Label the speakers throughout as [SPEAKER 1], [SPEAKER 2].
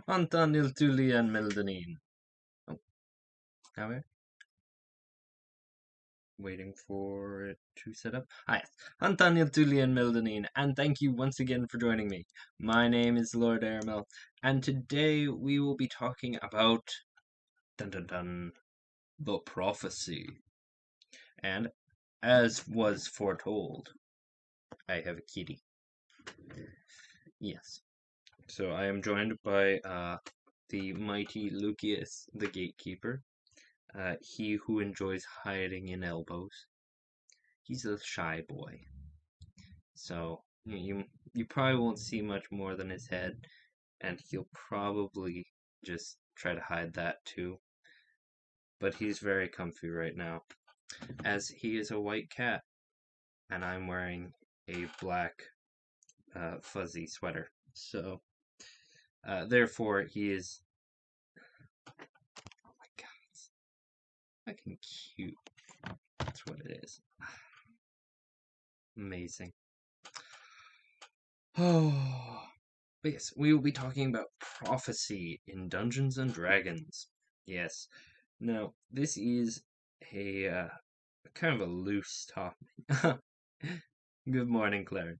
[SPEAKER 1] Antan Iltulian Meldanin. Oh, now waiting for it to set up. Hi, Antan Iltulian Meldanin, and thank you once again for joining me. My name is Lord Aramil, and today we will be talking about dun dun dun the prophecy. And as was foretold, I have a kitty. Yes. So I am joined by the mighty Lucius, the gatekeeper. He who enjoys hiding in elbows. He's a shy boy, so you probably won't see much more than his head, and he'll probably just try to hide that too. But he's very comfy right now, as he is a white cat, and I'm wearing a black fuzzy sweater. So therefore, he is. Oh my god, fucking cute. That's what it is. Amazing. Oh, but yes, we will be talking about prophecy in Dungeons and Dragons. Yes. Now, this is a kind of a loose topic. Good morning, Claire.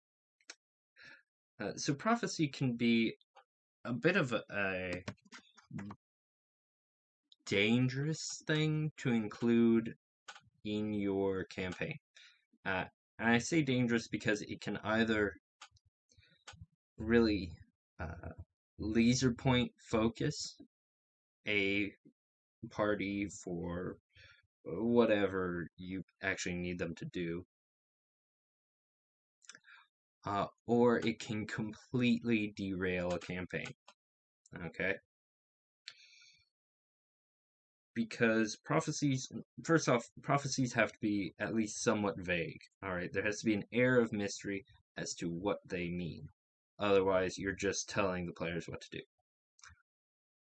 [SPEAKER 1] So prophecy can be a bit of a dangerous thing to include in your campaign. And I say dangerous because it can either really laser point focus a party for whatever you actually need them to do, or it can completely derail a campaign. Okay? Because prophecies, first off, prophecies have to be at least somewhat vague. Alright? There has to be an air of mystery as to what they mean. Otherwise, you're just telling the players what to do.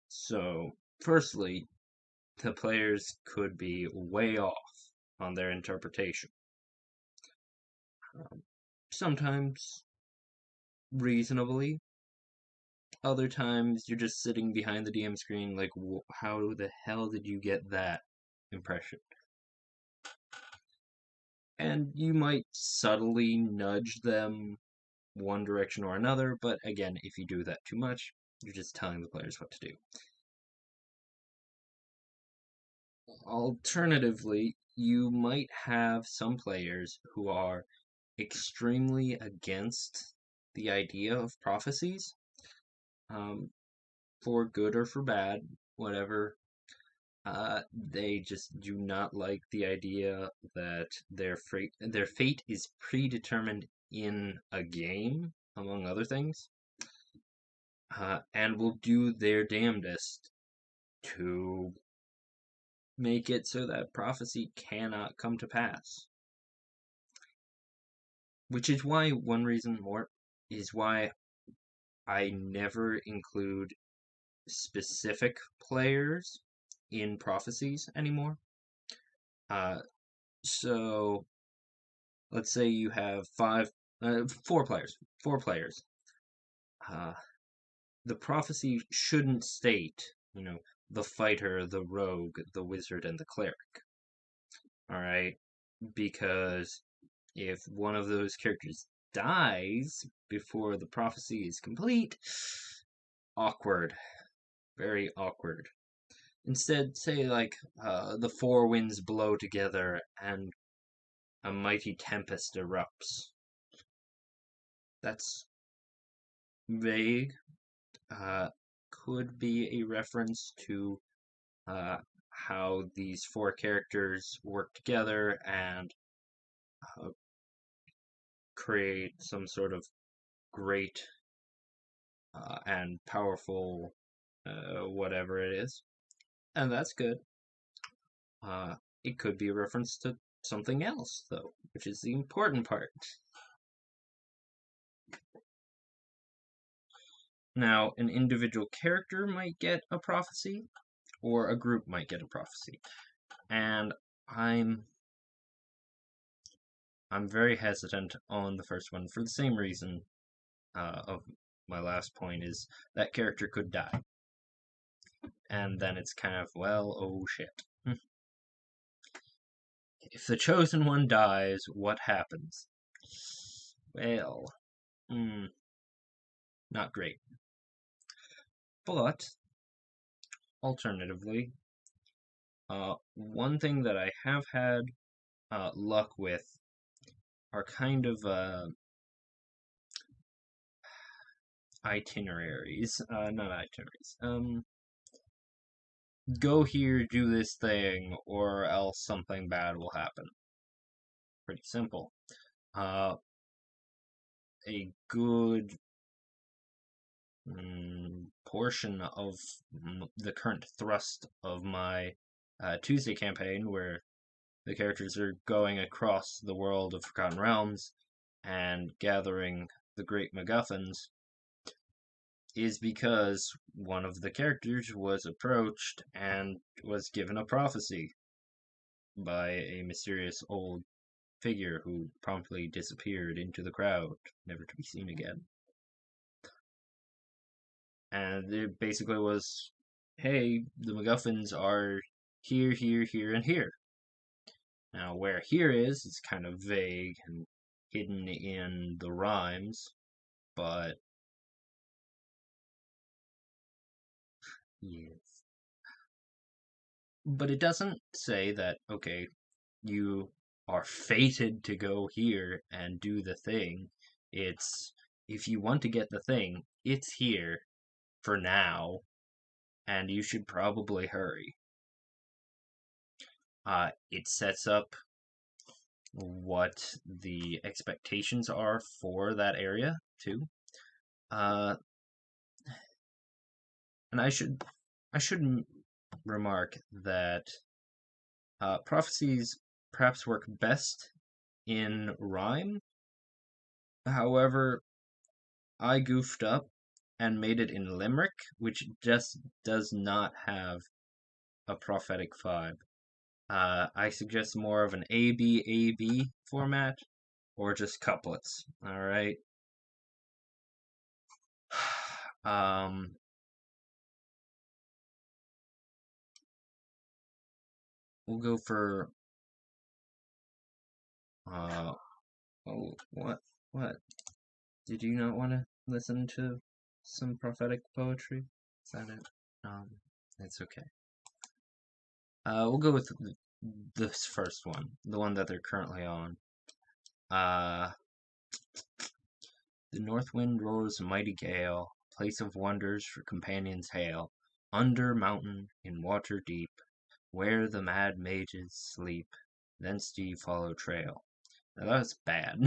[SPEAKER 1] So, firstly, the players could be way off on their interpretation. Sometimes reasonably. Other times you're just sitting behind the DM screen like, how the hell did you get that impression? And you might subtly nudge them one direction or another, but again, if you do that too much, you're just telling the players what to do. Alternatively, you might have some players who are extremely against the idea of prophecies, for good or for bad, whatever. They just do not like the idea that their fate is predetermined in a game, among other things, and will do their damnedest to make it so that prophecy cannot come to pass. Which is why, one reason more, is why I never include specific players in prophecies anymore. So let's say you have four players. The prophecy shouldn't state, the fighter, the rogue, the wizard, and the cleric. All right, because if one of those characters dies before the prophecy is complete, awkward, very awkward. Instead, say like the four winds blow together and a mighty tempest erupts. That's vague. Could be a reference to how these four characters work together and create some sort of great and powerful whatever it is. And that's good. It could be a reference to something else, though, which is the important part. Now, an individual character might get a prophecy, or a group might get a prophecy. And I'm very hesitant on the first one for the same reason of my last point is that character could die. And then it's kind of, well, oh shit. If the chosen one dies, what happens? Well, not great. But, alternatively, one thing that I have had luck with are kind of itineraries. Not itineraries. Go here, do this thing, or else something bad will happen. Pretty simple. A good portion of the current thrust of my Tuesday campaign, where the characters are going across the world of Forgotten Realms and gathering the great MacGuffins, is because one of the characters was approached and was given a prophecy by a mysterious old figure who promptly disappeared into the crowd, never to be seen again. And it basically was, hey, the MacGuffins are here, here, here, and here. Now, where here is kind of vague and hidden in the rhymes, but yes. But it doesn't say that, okay, you are fated to go here and do the thing. It's, if you want to get the thing, it's here for now, and you should probably hurry. It sets up what the expectations are for that area, too. And I should remark that prophecies perhaps work best in rhyme. However, I goofed up and made it in limerick, which just does not have a prophetic vibe. I suggest more of an A-B format, or just couplets. All right. We'll go for oh, what? Did you not want to listen to some prophetic poetry? Is that it? It's okay. We'll go with this first one, the one that they're currently on. The north wind roars a mighty gale, place of wonders for companions hail, under mountain, in water deep, where the mad mages sleep, thence do you follow trail. Now that was bad.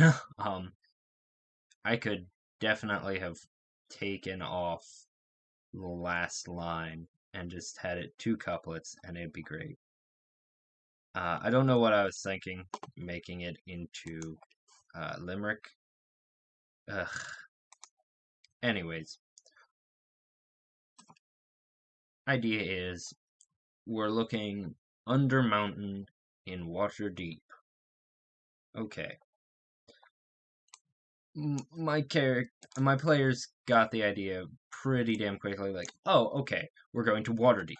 [SPEAKER 1] I could definitely have taken off the last line and just had it two couplets and it'd be great. I don't know what I was thinking, making it into limerick. Ugh. Anyways, idea is we're looking under mountain in water deep. Okay. My players got the idea pretty damn quickly. Like, oh, okay, we're going to Waterdeep.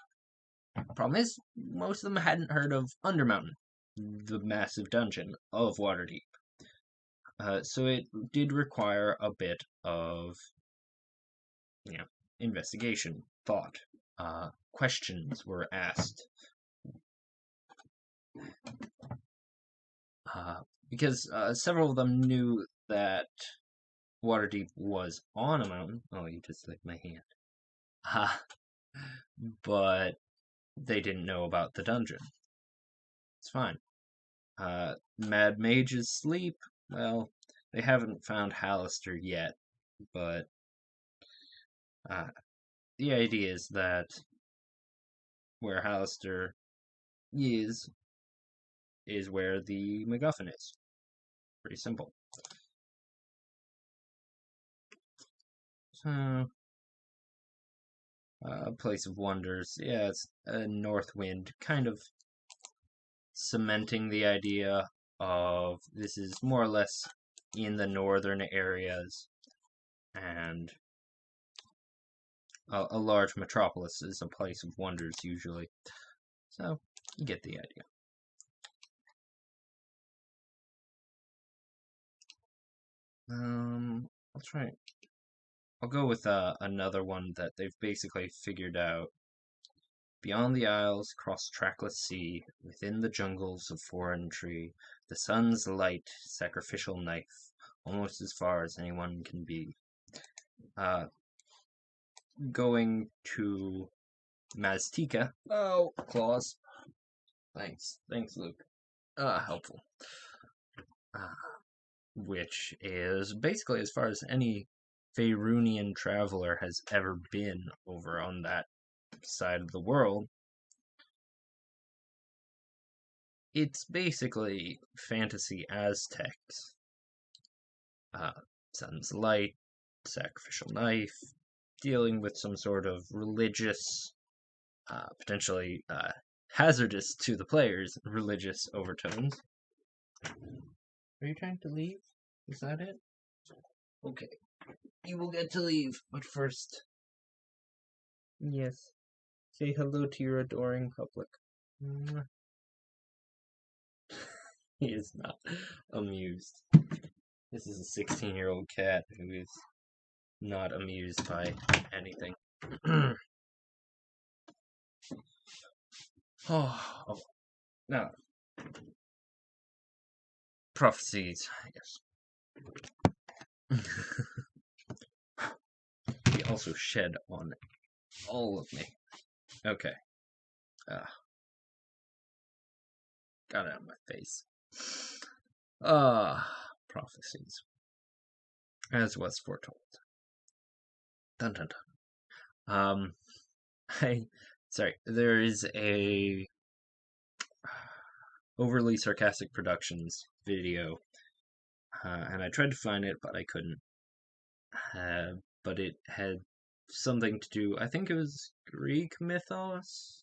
[SPEAKER 1] Problem is, most of them hadn't heard of Undermountain, the massive dungeon of Waterdeep. So it did require a bit of, investigation, thought. Questions were asked. Because several of them knew that Waterdeep was on a mountain. Oh, you just licked my hand. But they didn't know about the dungeon. It's fine. Mad Mages sleep. Well, they haven't found Hallister yet, but the idea is that where Hallister is where the MacGuffin is. Pretty simple. So, Place of Wonders. Yeah, it's a north wind, kind of cementing the idea of this is more or less in the northern areas, and a large metropolis is a place of wonders usually. So you get the idea. I'll try. I'll go with another one that they've basically figured out. Beyond the isles, across trackless sea, within the jungles of foreign tree, the sun's light, sacrificial knife, almost as far as anyone can be. Going to Maztica. Oh, claws. Thanks, Luke. Helpful. Which is basically as far as any Faerunian traveler has ever been over on that side of the world. It's basically fantasy Aztecs. Sun's light, sacrificial knife, dealing with some sort of religious, potentially hazardous to the players, religious overtones. Are you trying to leave? Is that it? Okay. You will get to leave, but first. Yes. Say hello to your adoring public. He is not amused. This is a 16-year-old cat who is not amused by anything. Oh, now, prophecies, I guess. He also shed on all of me. Okay. Got it out of my face. Prophecies. As was foretold. Dun dun dun. There is a overly sarcastic productions video, and I tried to find it, but I couldn't. But it had something to do. I think it was Greek mythos.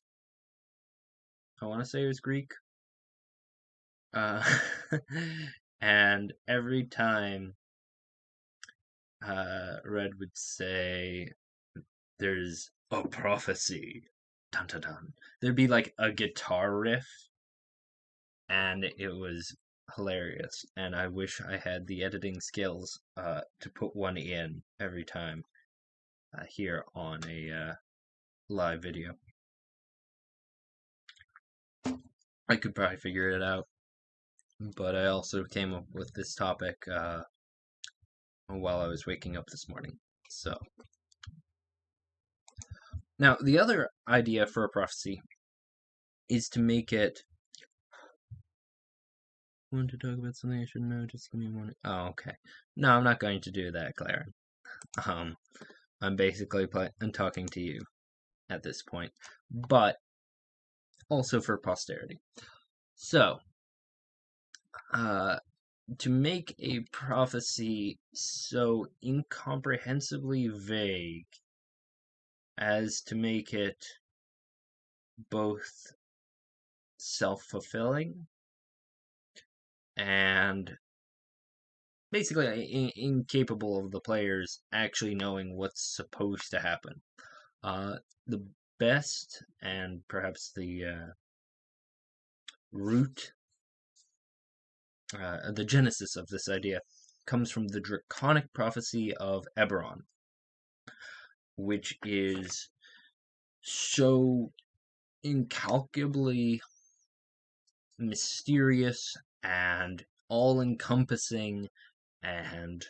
[SPEAKER 1] I want to say it was Greek. And every time Red would say, "There's a prophecy," dun dun dun, there'd be like a guitar riff, and it was hilarious. And I wish I had the editing skills to put one in every time here on a live video. I could probably figure it out, but I also came up with this topic while I was waking up this morning. So now the other idea for a prophecy is to make it. Want to talk about something I should know? Just give me one. Oh, okay. No, I'm not going to do that, Claren. I'm basically I'm talking to you at this point, but also for posterity. So, to make a prophecy so incomprehensibly vague as to make it both self-fulfilling and basically incapable of the players actually knowing what's supposed to happen. The best and perhaps the root, the genesis of this idea comes from the draconic prophecy of Eberron, which is so incalculably mysterious and all-encompassing and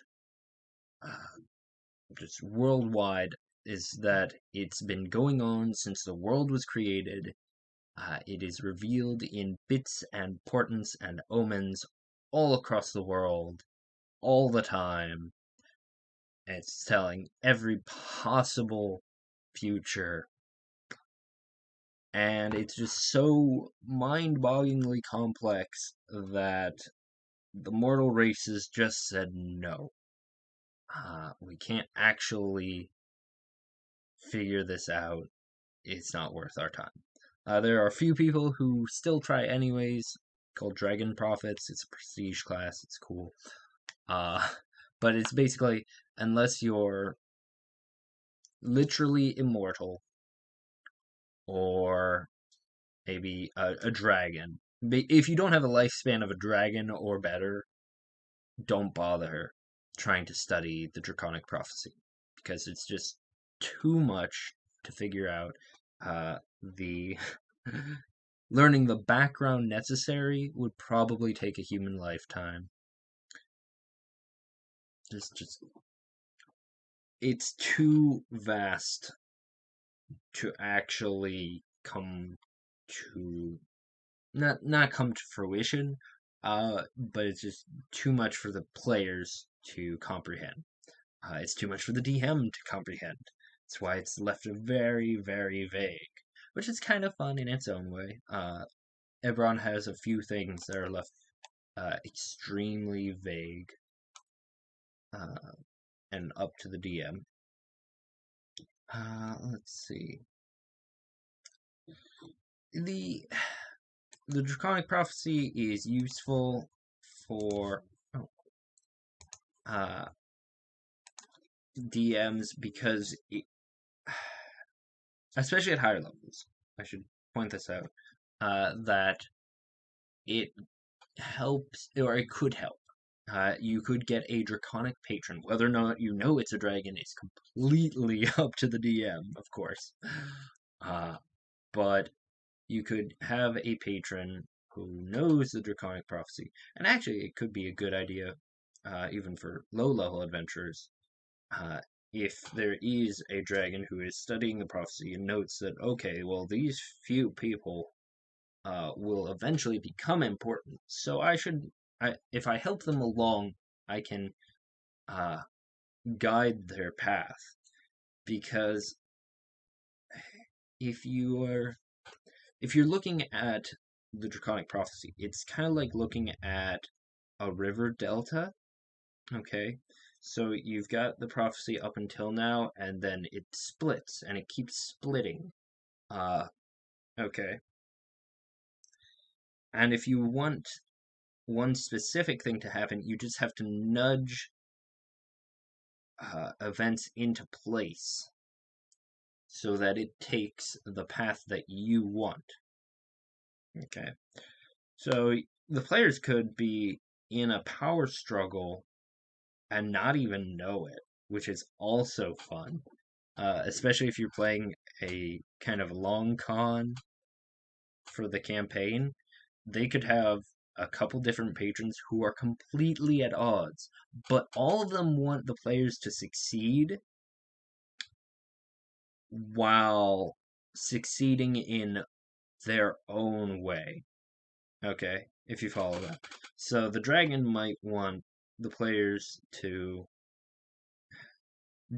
[SPEAKER 1] just worldwide, is that it's been going on since the world was created. It is revealed in bits and portents and omens all across the world, all the time. And it's telling every possible future. And it's just so mind-bogglingly complex that the mortal races just said no. We can't actually figure this out. It's not worth our time. There are a few people who still try anyways, called Dragon Prophets. It's a prestige class. It's cool. But it's basically, unless you're literally immortal, or maybe a dragon. If you don't have a lifespan of a dragon or better, don't bother trying to study the Draconic Prophecy because it's just too much to figure out. The learning the background necessary would probably take a human lifetime. Just it's too vast to actually come to not come to fruition, but it's just too much for the players to comprehend. It's too much for the DM to comprehend. That's why it's left very, very vague, which is kind of fun in its own way. Eberron has a few things that are left extremely vague uh, and up to the DM. Let's see. The the Draconic Prophecy is useful for uh, DMs because, especially at higher levels, I should point this out, that it helps, or it could help. You could get a Draconic patron. Whether or not you know it's a dragon is completely up to the DM, of course. But you could have a patron who knows the Draconic Prophecy. And actually, it could be a good idea, even for low-level adventurers, if there is a dragon who is studying the prophecy and notes that, okay, well, these few people will eventually become important, so if I help them along, I can uh, guide their path. Because if you're looking at the Draconic Prophecy, it's kind of like looking at a river delta. Okay, so you've got the prophecy up until now, and then it splits, and it keeps splitting. Okay. And if you want one specific thing to happen, you just have to nudge events into place so that it takes the path that you want. Okay. So the players could be in a power struggle and not even know it, which is also fun. Especially if you're playing a kind of long con for the campaign, they could have a couple different patrons who are completely at odds, but all of them want the players to succeed while succeeding in their own way. Okay, if you follow that. So the dragon might want the players to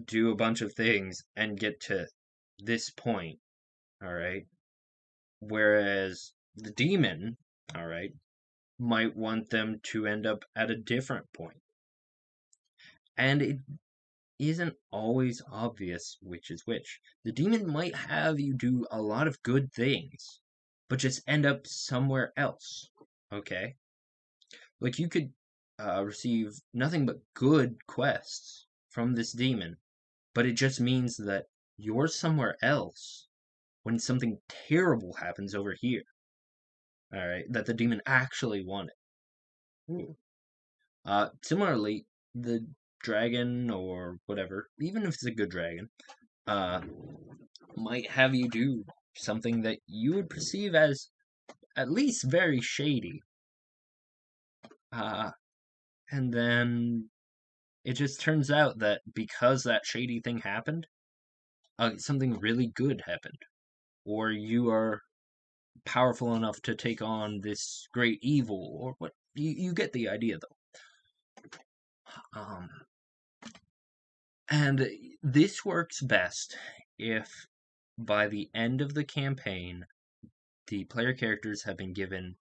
[SPEAKER 1] do a bunch of things and get to this point, all right? Whereas the demon, all right, might want them to end up at a different point. And it isn't always obvious which is which. The demon might have you do a lot of good things, but just end up somewhere else. Okay? Like you could receive nothing but good quests from this demon, but it just means that you're somewhere else when something terrible happens over here. Alright? That the demon actually wanted. Ooh. Similarly, the dragon or whatever, even if it's a good dragon, uh, might have you do something that you would perceive as at least very shady. Uh, and then it just turns out that because that shady thing happened, something really good happened. Or you are powerful enough to take on this great evil, or what. You get the idea, though. And this works best if by the end of the campaign, the player characters have been given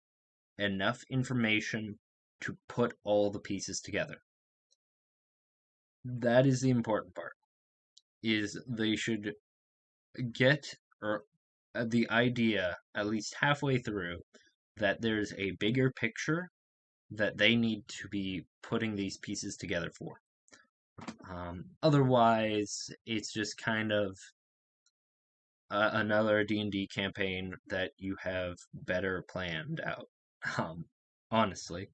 [SPEAKER 1] enough information to put all the pieces together. That is the important part. Is they should get the idea at least halfway through that there's a bigger picture that they need to be putting these pieces together for. Otherwise, it's just kind of another D&D campaign that you have better planned out. Um, Honestly.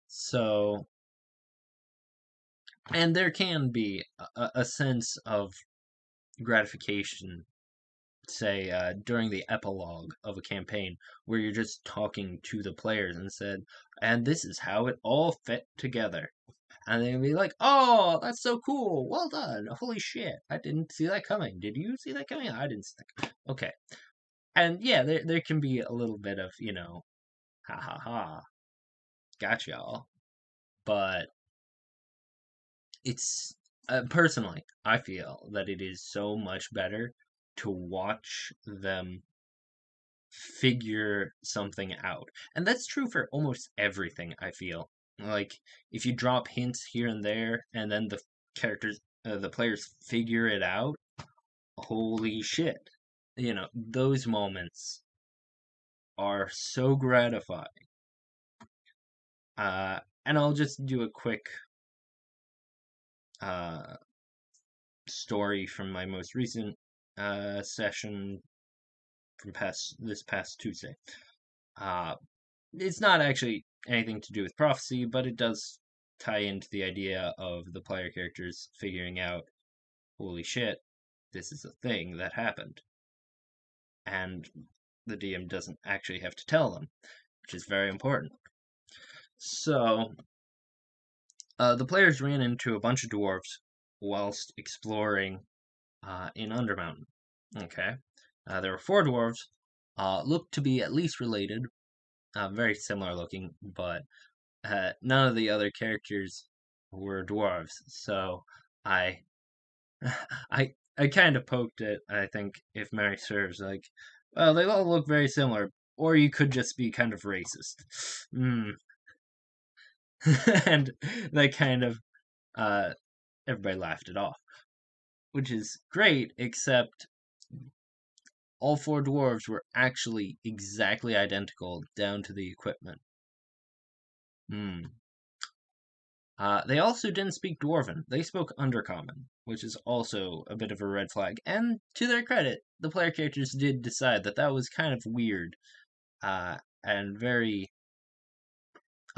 [SPEAKER 1] So, and there can be a sense of gratification, say, during the epilogue of a campaign, where you're just talking to the players and said, and this is how it all fit together. And they'd be like, oh, that's so cool. Well done. Holy shit. I didn't see that coming. Did you see that coming? I didn't see that coming. Okay. And yeah, there can be a little bit of, ha ha ha, got y'all. But it's personally, I feel that it is so much better to watch them figure something out. And that's true for almost everything, I feel. Like, if you drop hints here and there, and then the players figure it out, holy shit. Those moments are so gratifying. And I'll just do a quick uh, story from my most recent session from this past Tuesday. Uh, it's not actually anything to do with prophecy, but it does tie into the idea of the player characters figuring out, holy shit, this is a thing that happened. And the DM doesn't actually have to tell them, which is very important. So, the players ran into a bunch of dwarves whilst exploring in Undermountain. Okay. There were four dwarves, looked to be at least related, very similar looking, but none of the other characters were dwarves. So I, I kind of poked it. I think, if memory serves, like, well, they all look very similar, or you could just be kind of racist. Mm. And they kind of, uh, everybody laughed it off, which is great, except all four dwarves were actually exactly identical down to the equipment. Hmm. They also didn't speak Dwarven. They spoke Undercommon, which is also a bit of a red flag. And to their credit, the player characters did decide that that was kind of weird and very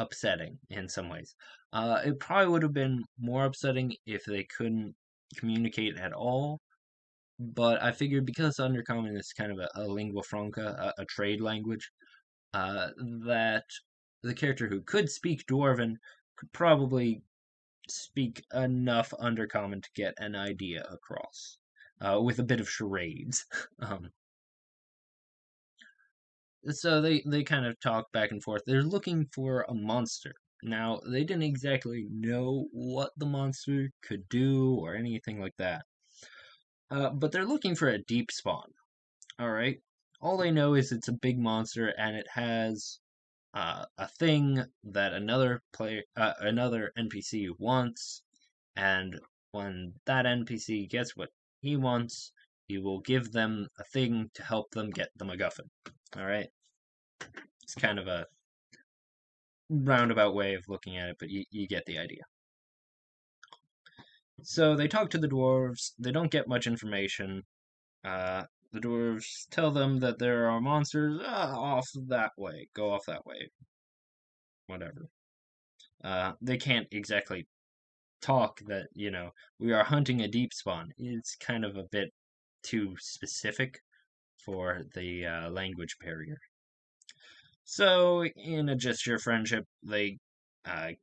[SPEAKER 1] upsetting in some ways. It probably would have been more upsetting if they couldn't communicate at all. But I figured because Undercommon is kind of a lingua franca, a trade language, that the character who could speak Dwarven could probably speak enough Undercommon to get an idea across, with a bit of charades. um, so they kind of talk back and forth. They're looking for a monster. Now, they didn't exactly know what the monster could do or anything like that. But they're looking for a deep spawn. All right. All they know is it's a big monster and it has a thing that another NPC wants, and when that NPC gets what he wants, you will give them a thing to help them get the MacGuffin. All right, it's kind of a roundabout way of looking at it, but you get the idea. So they talk to the dwarves. They don't get much information. The dwarves tell them that there are monsters off that way. Go off that way. Whatever. They can't exactly talk that, we are hunting a deep spawn. It's kind of a bit too specific for the language barrier. So, in a gesture of friendship, they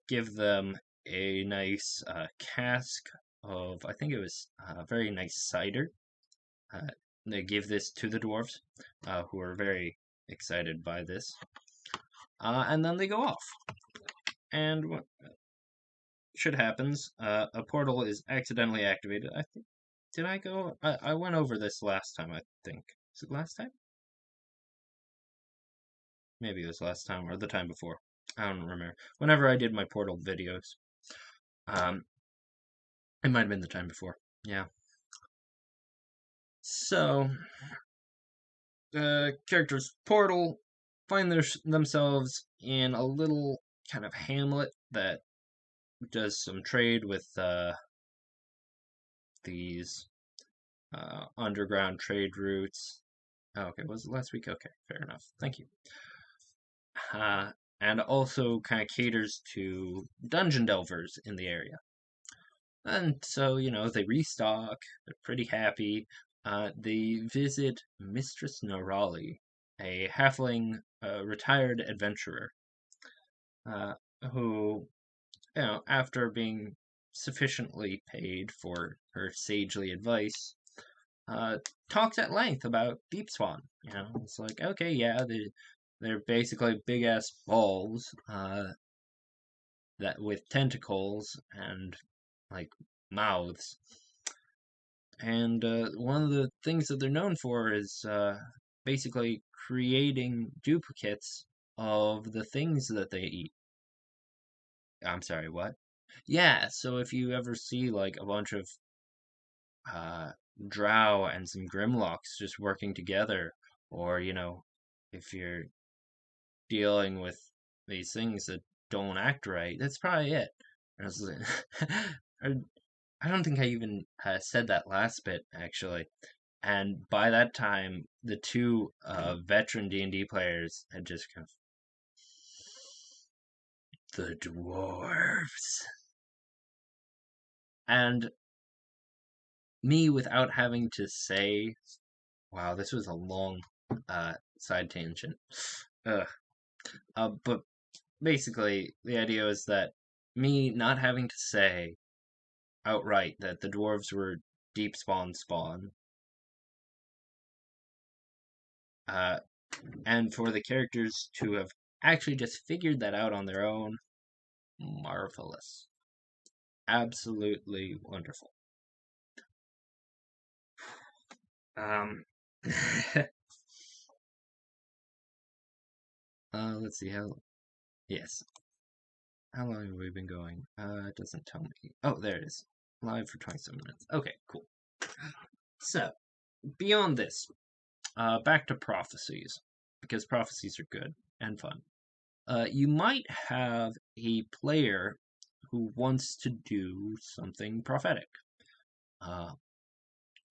[SPEAKER 1] give them a nice cask of, I think it was very nice cider. Uh, they give this to the dwarves, who are very excited by this. And then they go off. And what should happens, a portal is accidentally activated. I think. Did I go? I went over this last time, I think. Was it last time? Maybe it was last time or the time before. I don't remember. Whenever I did my portal videos. Um, it might have been the time before. Yeah. So, the characters portal find themselves in a little kind of hamlet that does some trade with these underground trade routes. Oh, okay, was it last week? Okay, fair enough. Thank you. And also kind of caters to dungeon delvers in the area. And so, they restock, they're pretty happy. They visit Mistress Narali, a halfling retired adventurer, uh, who, after being sufficiently paid for her sagely advice, uh, talks at length about Deep Swan. It's like, okay, yeah, they're basically big ass balls that with tentacles and like mouths. And one of the things that they're known for is basically creating duplicates of the things that they eat. I'm sorry, what? Yeah, so if you ever see like a bunch of uh, drow and some grimlocks just working together, or if you're dealing with these things that don't act right, that's probably it. And I was like, I don't think I even said that last bit actually. And by that time, the two veteran D&D players had just kind of the dwarves, and me without having to say, wow, this was a long side tangent. Ugh. But basically, the idea is that me not having to say outright that the dwarves were deep spawn, uh, and for the characters to have actually just figured that out on their own, marvelous. Absolutely wonderful. Um, let's see how. Yes, how long have we been going? It doesn't tell me. Oh, there it is. Live for 27 minutes. Okay, cool. So, beyond this, back to prophecies, because prophecies are good and fun. You might have a player who wants to do something prophetic. Uh,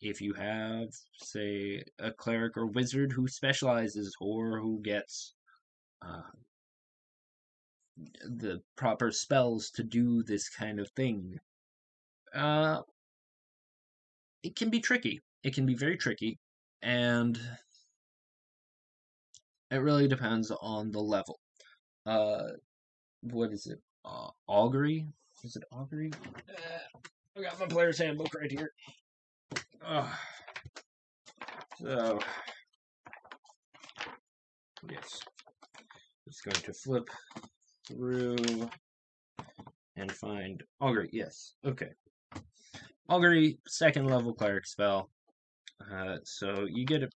[SPEAKER 1] if you have, say, a cleric or wizard who specializes or who gets uh, the proper spells to do this kind of thing, uh, it can be tricky. It can be very tricky, and it really depends on the level. Uh, what is it? Augury? Is it augury? I got my player's handbook right here. So, yes. Just going to flip through and find augury. Yes. Okay. Augury, second level cleric spell. So you get it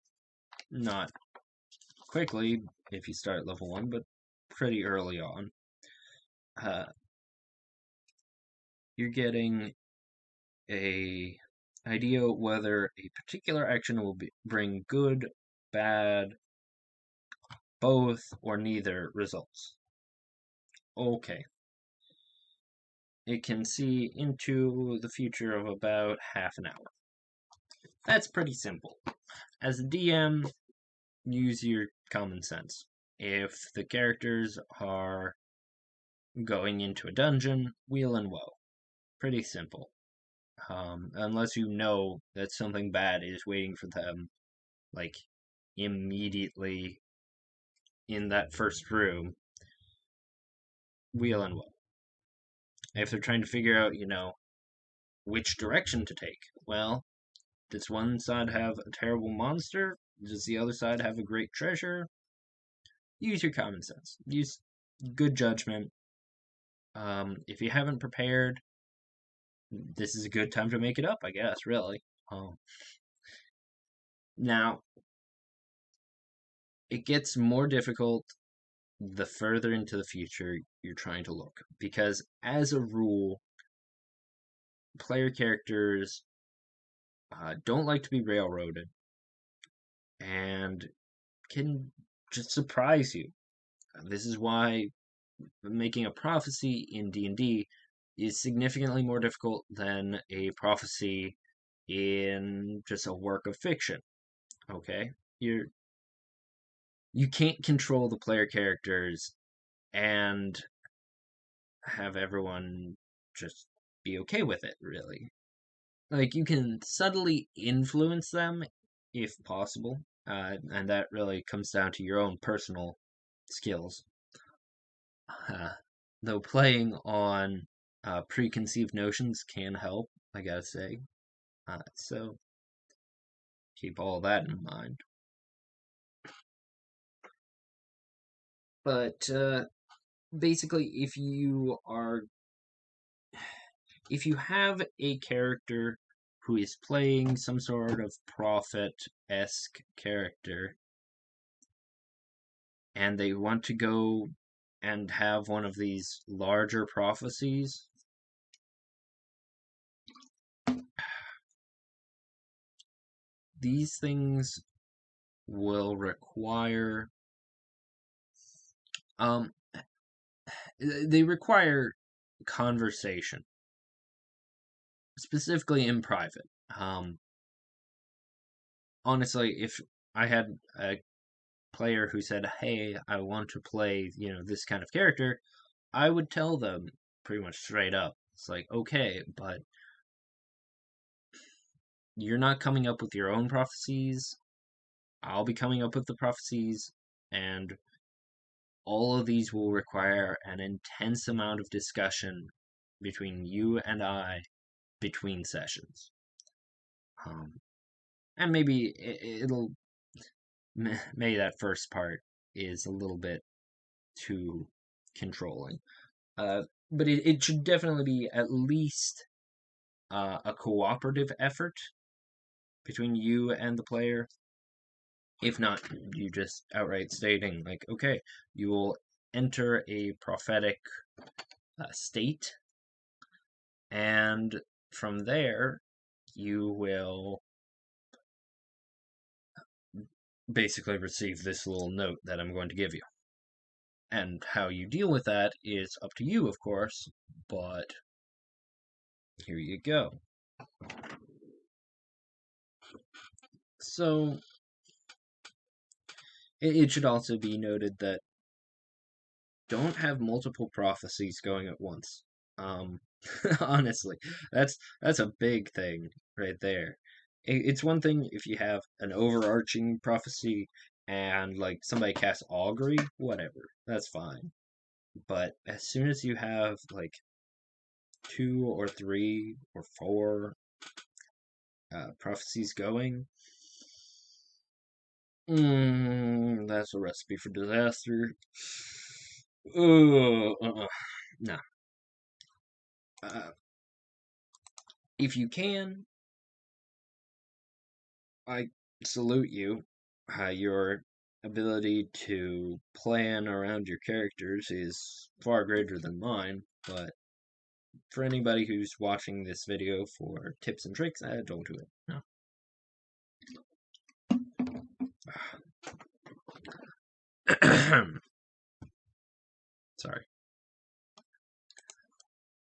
[SPEAKER 1] not quickly if you start at level 1, but pretty early on. Uh, you're getting a idea whether a particular action will bring good, bad, both, or neither results. Okay. It can see into the future of about half an hour. That's pretty simple. As a DM, use your common sense. If the characters are going into a dungeon, wheel and woe. Pretty simple. Unless you know that something bad is waiting for them, like, immediately in that first room, wheel and woe. If they're trying to figure out, which direction to take, well, does one side have a terrible monster? Does the other side have a great treasure? Use your common sense. Use good judgment. If you haven't prepared, this is a good time to make it up, I guess, really. Now, it gets more difficult the further into the future you're trying to look. Because, as a rule, player characters don't like to be railroaded and can just surprise you. This is why making a prophecy in D&D is significantly more difficult than a prophecy in just a work of fiction. Okay, you can't control the player characters and have everyone just be okay with it, really. Like, you can subtly influence them if possible, and that really comes down to your own personal skills. Uh, though playing on preconceived notions can help, I gotta say. So keep all that in mind. But basically, if you have a character who is playing some sort of prophet-esque character, and they want to go and have one of these larger prophecies, these things will require um they require conversation, specifically in private. Honestly, if I had a player who said, "Hey, I want to play, this kind of character," I would tell them pretty much straight up. It's like, okay, but you're not coming up with your own prophecies. I'll be coming up with the prophecies, and all of these will require an intense amount of discussion between you and I between sessions. And maybe it'll maybe that first part is a little bit too controlling. But it should definitely be at least a cooperative effort between you and the player. If not, you just outright stating, like, okay, you will enter a prophetic state, and from there, you will basically receive this little note that I'm going to give you. And how you deal with that is up to you, of course, but here you go. So, it should also be noted that don't have multiple prophecies going at once. Honestly, that's a big thing right there. It's one thing if you have an overarching prophecy and like somebody casts augury, whatever, that's fine. But as soon as you have like 2 or 3 or 4 prophecies going, that's a recipe for disaster. No. If you can, I salute you. Your ability to plan around your characters is far greater than mine, but for anybody who's watching this video for tips and tricks, don't do it. No. Sorry.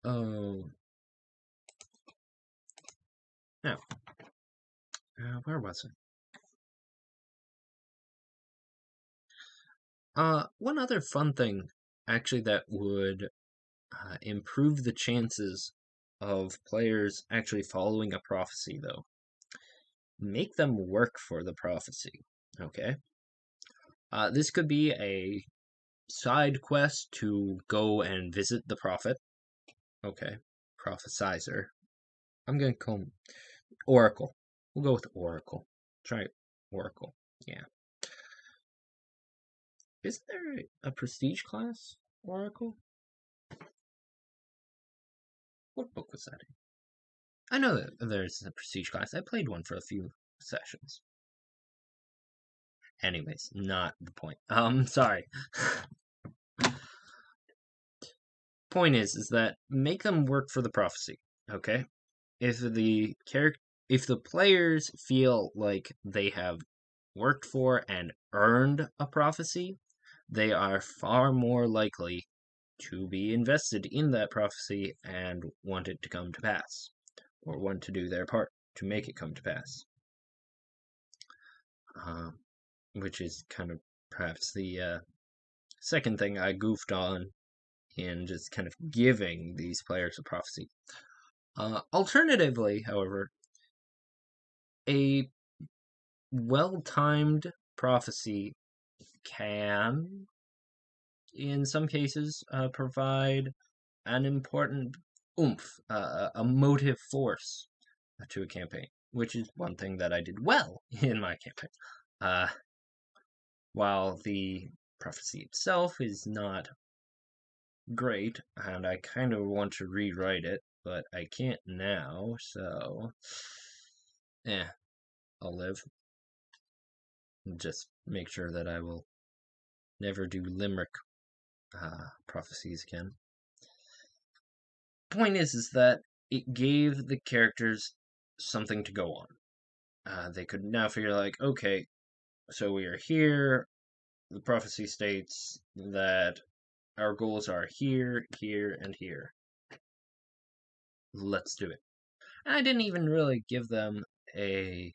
[SPEAKER 1] Oh. Now, where was I? One other fun thing, actually, that would improve the chances of players actually following a prophecy, though. Make them work for the prophecy, okay? This could be a side quest to go and visit the prophet. Okay, prophesizer. I'm gonna call him Oracle. We'll go with Oracle. Try Oracle. Yeah. Is there a prestige class Oracle? What book was that in? I know that there's a prestige class. I played one for a few sessions. Anyways, not the point. Sorry. Point is that make them work for the prophecy, okay? If the players feel like they have worked for and earned a prophecy, they are far more likely to be invested in that prophecy and want it to come to pass, or want to do their part. to make it come to pass. Which is kind of perhaps the second thing I goofed on in just kind of giving these players a prophecy. Alternatively, however, a well-timed prophecy can, in some cases, provide an important oomph, a motive force to a campaign, which is one thing that I did well in my campaign. While the prophecy itself is not great, and I kind of want to rewrite it, but I can't now, so I'll live. Just make sure that I will never do limerick prophecies again. Point is that it gave the characters something to go on. They could now figure like, okay, so we are here. The prophecy states that our goals are here, here, and here. Let's do it. And I didn't even really give them a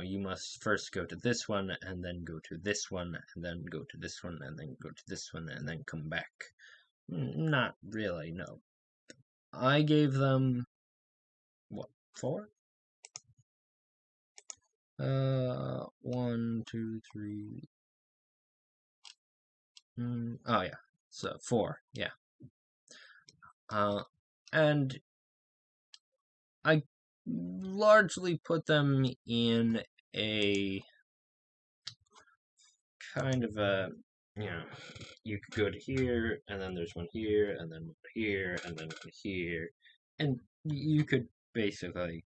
[SPEAKER 1] you must first go to this one, and then go to this one, and then go to this one, and then go to this one, and then come back. Not really, no. I gave them, what, 4? 1, 2, 3. Oh, yeah. So, 4, yeah. And I largely put them in a kind of a, you could go to here, and then there's one here, and then one here, and then one here, and you could basically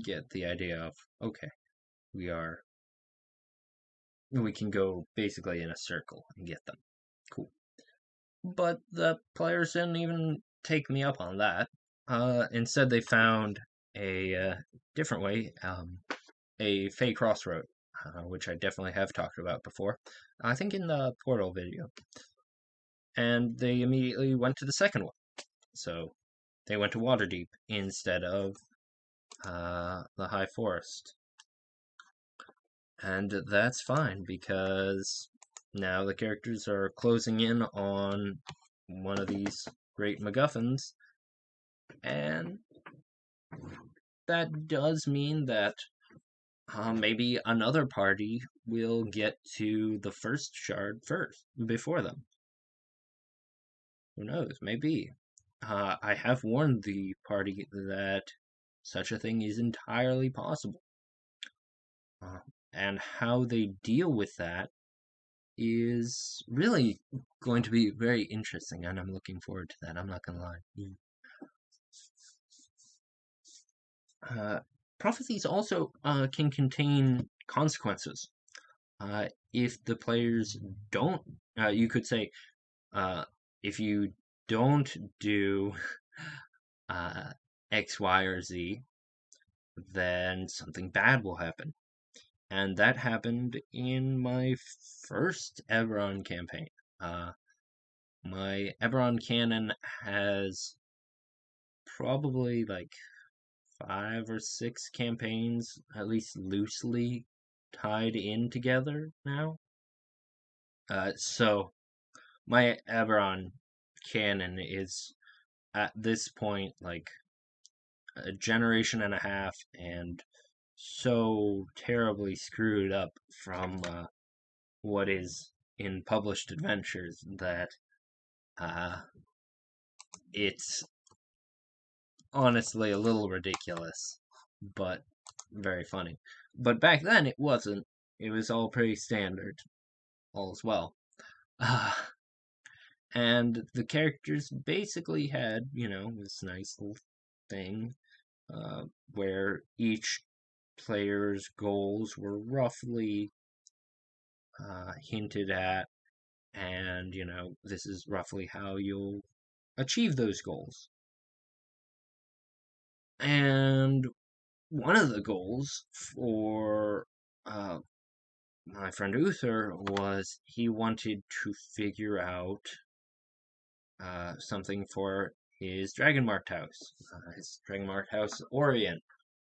[SPEAKER 1] get the idea of, okay, we can go basically in a circle and get them. Cool. But the players didn't even take me up on that. Instead, they found a different way, a Fey Crossroad, which I definitely have talked about before. I think in the Portal video. And they immediately went to the second one. So they went to Waterdeep instead of the High Forest. And that's fine because now the characters are closing in on one of these great MacGuffins, and that does mean that maybe another party will get to the first shard first, before them. Who knows? Maybe. I have warned the party that such a thing is entirely possible. And how they deal with that is really going to be very interesting, and I'm looking forward to that. I'm not gonna lie. Prophecies also can contain consequences. If the players don't, you could say, if you don't do X, Y, or Z, then something bad will happen. And that happened in my first Eberron campaign. My Eberron canon has probably like 5 or 6 campaigns, at least loosely tied in together now. So my Eberron canon is at this point like a generation and a half and so terribly screwed up from what is in published adventures that it's honestly a little ridiculous, but very funny. But back then it wasn't. It was all pretty standard, all as well. And the characters basically had, this nice little thing where each player's goals were roughly hinted at, and this is roughly how you'll achieve those goals. And one of the goals for my friend Uther was he wanted to figure out something for his dragon marked house, his dragon marked house Orient,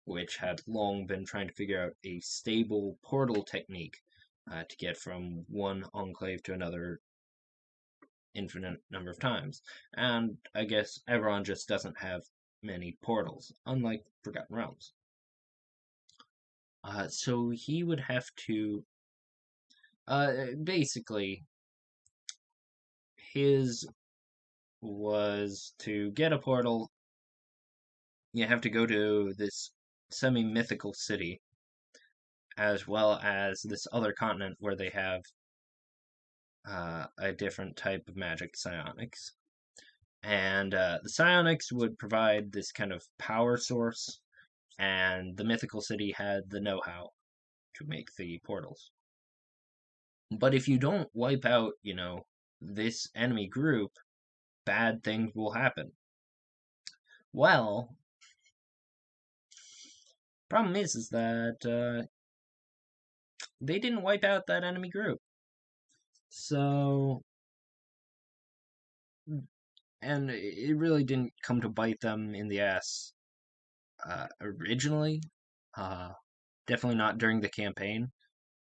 [SPEAKER 1] which had long been trying to figure out a stable portal technique to get from one enclave to another infinite number of times. And I guess Everon just doesn't have many portals, unlike Forgotten Realms. So he would have to basically his was to get a portal. You have to go to this semi-mythical city, as well as this other continent where they have a different type of magic, psionics. And the psionics would provide this kind of power source, and the mythical city had the know-how to make the portals. But if you don't wipe out, this enemy group, bad things will happen. Well, problem is that they didn't wipe out that enemy group. So, and it really didn't come to bite them in the ass originally. Definitely not during the campaign,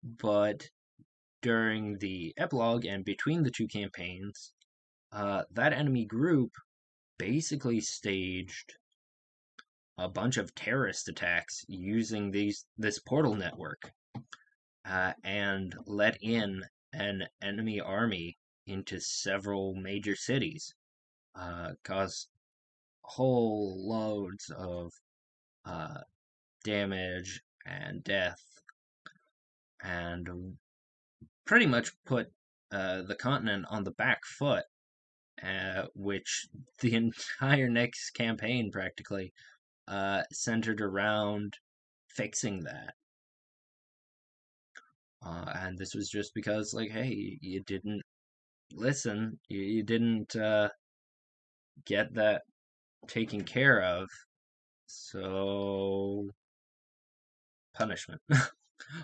[SPEAKER 1] but during the epilogue and between the two campaigns, that enemy group basically staged a bunch of terrorist attacks using this portal network, and let in an enemy army into several major cities, caused whole loads of damage and death, and pretty much put the continent on the back foot, which the entire next campaign practically centered around fixing that. And this was just because, like, hey, you didn't listen, you didn't get that taken care of, so punishment.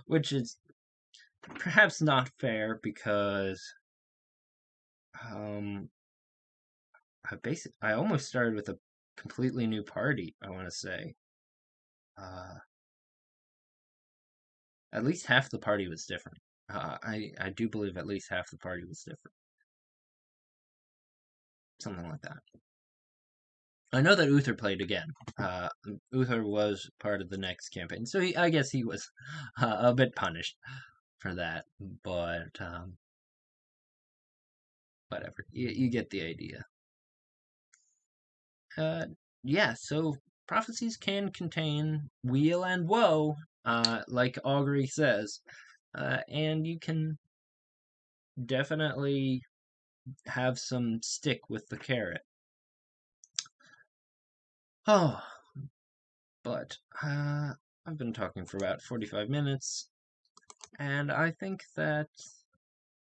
[SPEAKER 1] Which is perhaps not fair because um, I almost started with a completely new party, I want to say. Uh, at least half the party was different. I do believe at least half the party was different. Something like that. I know that Uther played again. Uther was part of the next campaign, so I guess he was a bit punished for that. But whatever, you get the idea. Uh, yeah. So prophecies can contain weal and woe, like Augury says, and you can definitely have some stick with the carrot. Oh, but I've been talking for about 45 minutes, and I think that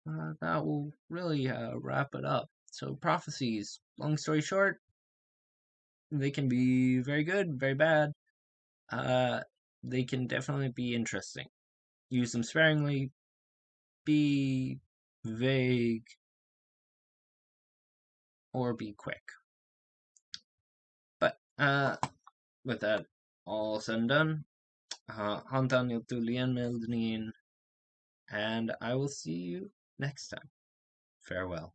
[SPEAKER 1] that will really wrap it up. So, prophecies, long story short, they can be very good, very bad. Uh, they can definitely be interesting. Use them sparingly, be vague, or be quick. But with that all said and done, Hantan Yotulien Meldnin, and I will see you next time. Farewell.